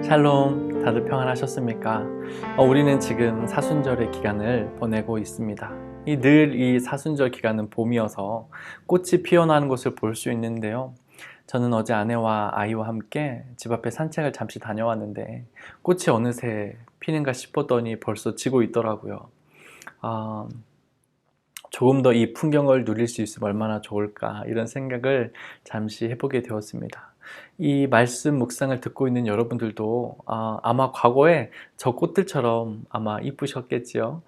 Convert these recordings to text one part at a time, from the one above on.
샬롬, 다들 평안하셨습니까? 우리는 지금 사순절의 기간을 보내고 있습니다. 늘 이 사순절 기간은 봄이어서 꽃이 피어나는 것을 볼 수 있는데요. 저는 어제 아내와 아이와 함께 집 앞에 산책을 잠시 다녀왔는데 꽃이 어느새 피는가 싶었더니 벌써 지고 있더라고요. 아, 조금 더 이 풍경을 누릴 수 있으면 얼마나 좋을까 이런 생각을 잠시 해보게 되었습니다. 이 말씀 묵상을 듣고 있는 여러분들도 아마 과거에 저 꽃들처럼 아마 이쁘셨겠지요.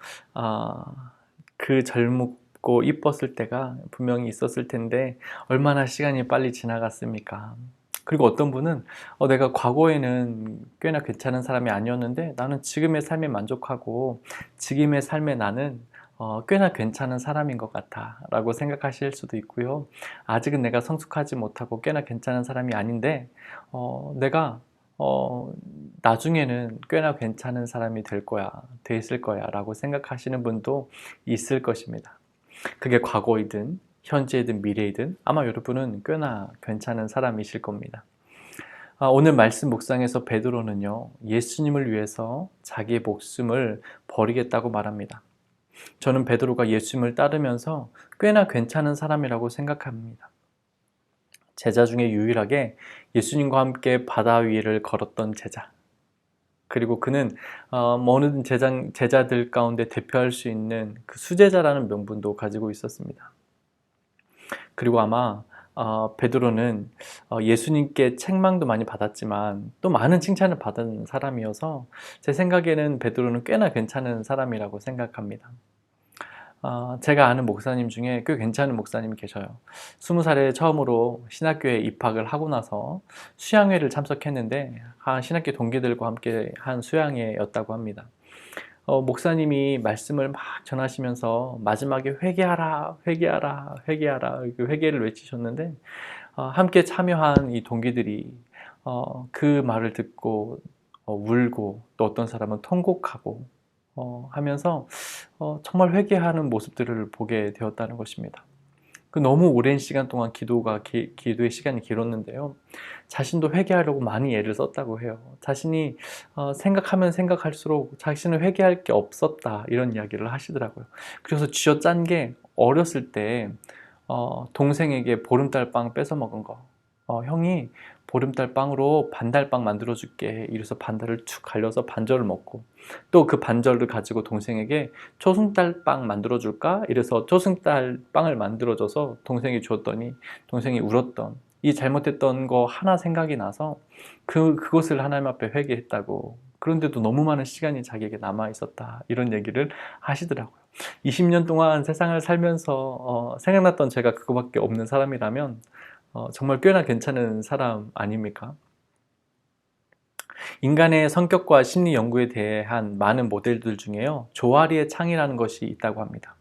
그 젊고 이뻤을 때가 분명히 있었을 텐데 얼마나 시간이 빨리 지나갔습니까? 그리고 어떤 분은 내가 과거에는 꽤나 괜찮은 사람이 아니었는데 나는 지금의 삶에 만족하고 지금의 삶에 나는 꽤나 괜찮은 사람인 것 같아 라고 생각하실 수도 있고요. 아직은 내가 성숙하지 못하고 꽤나 괜찮은 사람이 아닌데 내가 나중에는 꽤나 괜찮은 사람이 돼 있을 거야 라고 생각하시는 분도 있을 것입니다. 그게 과거이든 현재이든 미래이든 아마 여러분은 꽤나 괜찮은 사람이실 겁니다. 오늘 말씀 묵상에서 베드로는요, 예수님을 위해서 자기의 목숨을 버리겠다고 말합니다. 저는 베드로가 예수님을 따르면서 꽤나 괜찮은 사람이라고 생각합니다. 제자 중에 유일하게 예수님과 함께 바다 위를 걸었던 제자. 그리고 그는 모든 제자들 가운데 대표할 수 있는 그 수제자라는 명분도 가지고 있었습니다. 그리고 아마 베드로는 예수님께 책망도 많이 받았지만 또 많은 칭찬을 받은 사람이어서 제 생각에는 베드로는 꽤나 괜찮은 사람이라고 생각합니다. 제가 아는 목사님 중에 꽤 괜찮은 목사님이 계셔요. 20살에 처음으로 신학교에 입학을 하고 나서 수양회를 참석했는데 신학교 동기들과 함께 한 수양회였다고 합니다. 목사님이 말씀을 막 전하시면서 마지막에 회개하라, 회개하라, 회개하라 그 회개를 외치셨는데 함께 참여한 이 동기들이 그 말을 듣고 울고 또 어떤 사람은 통곡하고 하면서 정말 회개하는 모습들을 보게 되었다는 것입니다. 너무 오랜 시간 동안 기도의 시간이 길었는데요. 자신도 회개하려고 많이 애를 썼다고 해요. 자신이 생각하면 생각할수록 자신은 회개할 게 없었다 이런 이야기를 하시더라고요. 그래서 쥐어짠 게 어렸을 때 동생에게 보름달빵 뺏어 먹은 거. 형이 보름달빵으로 반달빵 만들어 줄게 이래서 반달을 툭 갈려서 반절을 먹고 또 그 반절을 가지고 동생에게 초승달빵 만들어 줄까 이래서 초승달빵을 만들어 줘서 동생이 줬더니 동생이 울었던 이 잘못했던 거 하나 생각이 나서 그것을 하나님 앞에 회개했다고. 그런데도 너무 많은 시간이 자기에게 남아 있었다 이런 얘기를 하시더라고요. 20년 동안 세상을 살면서 생각났던 제가 그거밖에 없는 사람이라면 정말 꽤나 괜찮은 사람 아닙니까? 인간의 성격과 심리 연구에 대한 많은 모델들 중에요, 조아리의 창이라는 것이 있다고 합니다.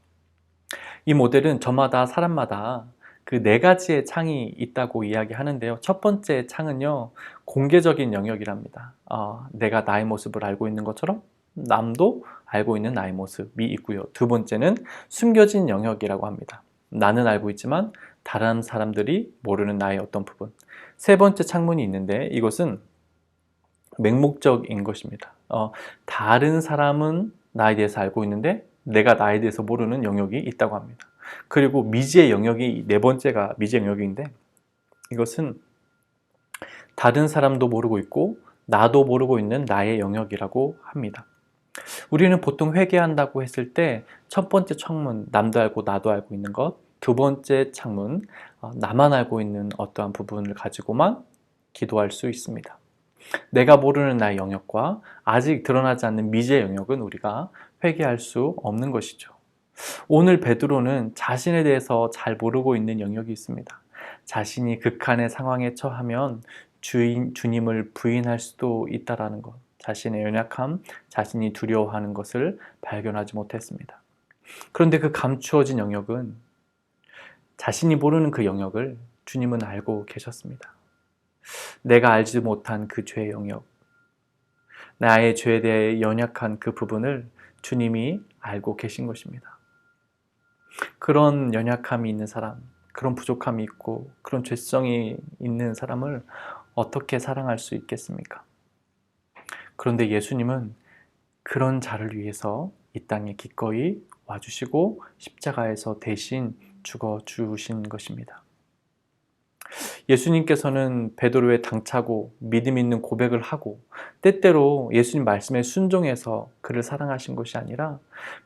이 모델은 저마다 사람마다 그 네 가지의 창이 있다고 이야기하는데요. 첫 번째 창은요, 공개적인 영역이랍니다. 내가 나의 모습을 알고 있는 것처럼 남도 알고 있는 나의 모습이 있고요. 두 번째는 숨겨진 영역이라고 합니다. 나는 알고 있지만 다른 사람들이 모르는 나의 어떤 부분. 세 번째 창문이 있는데 이것은 맹목적인 것입니다. 다른 사람은 나에 대해서 알고 있는데 내가 나에 대해서 모르는 영역이 있다고 합니다. 그리고 미지의 영역이 네 번째가 미지의 영역인데 이것은 다른 사람도 모르고 있고 나도 모르고 있는 나의 영역이라고 합니다. 우리는 보통 회개한다고 했을 때 첫 번째 창문, 남도 알고 나도 알고 있는 것, 두 번째 창문, 나만 알고 있는 어떠한 부분을 가지고만 기도할 수 있습니다. 내가 모르는 나의 영역과 아직 드러나지 않는 미지의 영역은 우리가 회개할 수 없는 것이죠. 오늘 베드로는 자신에 대해서 잘 모르고 있는 영역이 있습니다. 자신이 극한의 상황에 처하면 주님을 부인할 수도 있다는 것, 자신의 연약함, 자신이 두려워하는 것을 발견하지 못했습니다. 그런데 그 감추어진 영역은, 자신이 모르는 그 영역을 주님은 알고 계셨습니다. 내가 알지 못한 그 죄의 영역, 나의 죄에 대해 연약한 그 부분을 주님이 알고 계신 것입니다. 그런 연약함이 있는 사람, 그런 부족함이 있고 그런 죄성이 있는 사람을 어떻게 사랑할 수 있겠습니까? 그런데 예수님은 그런 자를 위해서 이 땅에 기꺼이 와주시고 십자가에서 대신 죽어주신 것입니다. 예수님께서는 베드로의 당차고 믿음 있는 고백을 하고 때때로 예수님 말씀에 순종해서 그를 사랑하신 것이 아니라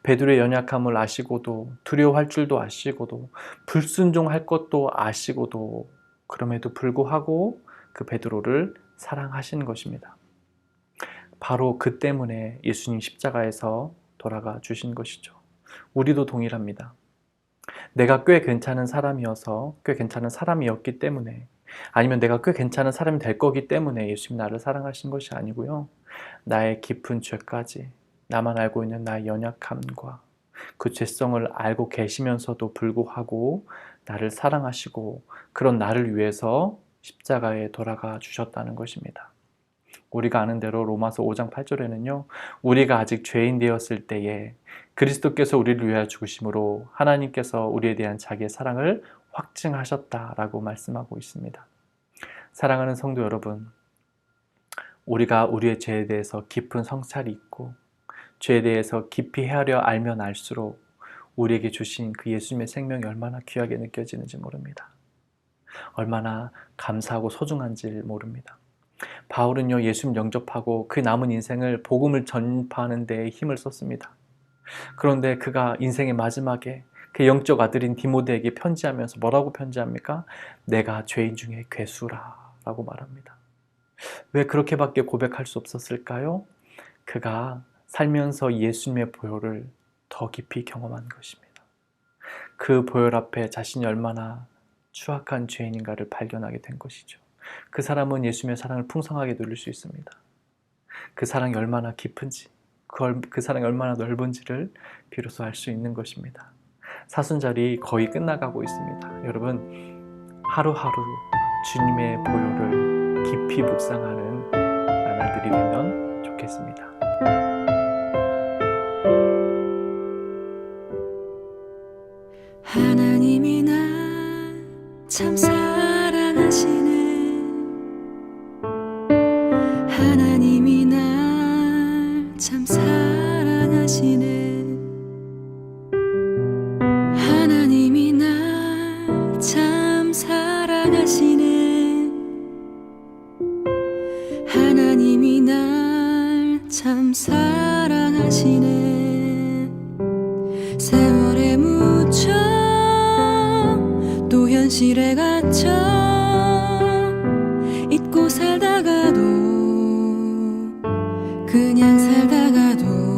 베드로의 연약함을 아시고도 두려워할 줄도 아시고도 불순종할 것도 아시고도 그럼에도 불구하고 그 베드로를 사랑하신 것입니다. 바로 그 때문에 예수님 십자가에서 돌아가 주신 것이죠. 우리도 동일합니다. 내가 꽤 괜찮은 사람이어서 꽤 괜찮은 사람이었기 때문에 아니면 내가 꽤 괜찮은 사람이 될 거기 때문에 예수님 나를 사랑하신 것이 아니고요. 나의 깊은 죄까지 나만 알고 있는 나의 연약함과 그 죄성을 알고 계시면서도 불구하고 나를 사랑하시고 그런 나를 위해서 십자가에 돌아가 주셨다는 것입니다. 우리가 아는 대로 로마서 5장 8절에는요. 우리가 아직 죄인 되었을 때에 그리스도께서 우리를 위하여 죽으심으로 하나님께서 우리에 대한 자기의 사랑을 확증하셨다라고 말씀하고 있습니다. 사랑하는 성도 여러분, 우리가 우리의 죄에 대해서 깊은 성찰이 있고 죄에 대해서 깊이 헤아려 알면 알수록 우리에게 주신 그 예수님의 생명이 얼마나 귀하게 느껴지는지 모릅니다. 얼마나 감사하고 소중한지 모릅니다. 바울은요, 예수님 영접하고 그 남은 인생을 복음을 전파하는 데에 힘을 썼습니다. 그런데 그가 인생의 마지막에 그 영적 아들인 디모데에게 편지하면서 뭐라고 편지합니까? 내가 죄인 중에 괴수라 라고 말합니다. 왜 그렇게밖에 고백할 수 없었을까요? 그가 살면서 예수님의 보혈을 더 깊이 경험한 것입니다. 그 보혈 앞에 자신이 얼마나 추악한 죄인인가를 발견하게 된 것이죠. 그 사람은 예수님의 사랑을 풍성하게 누릴 수 있습니다. 그 사랑이 얼마나 깊은지, 그 사랑이 얼마나 넓은지를 비로소 알 수 있는 것입니다. 사순절이 거의 끝나가고 있습니다. 여러분, 하루하루 주님의 보혈을 깊이 묵상하는 나날들이 되면 좋겠습니다. 하나님이 날 참 사랑하시네. 하나님이 날 참 사랑하시네. 하나님이 날 참 사랑하시네. 하나님이 날 참 사랑하시네. 세월에 묻혀 또 현실에 갇혀 잊고 살다가도 그냥 살다가도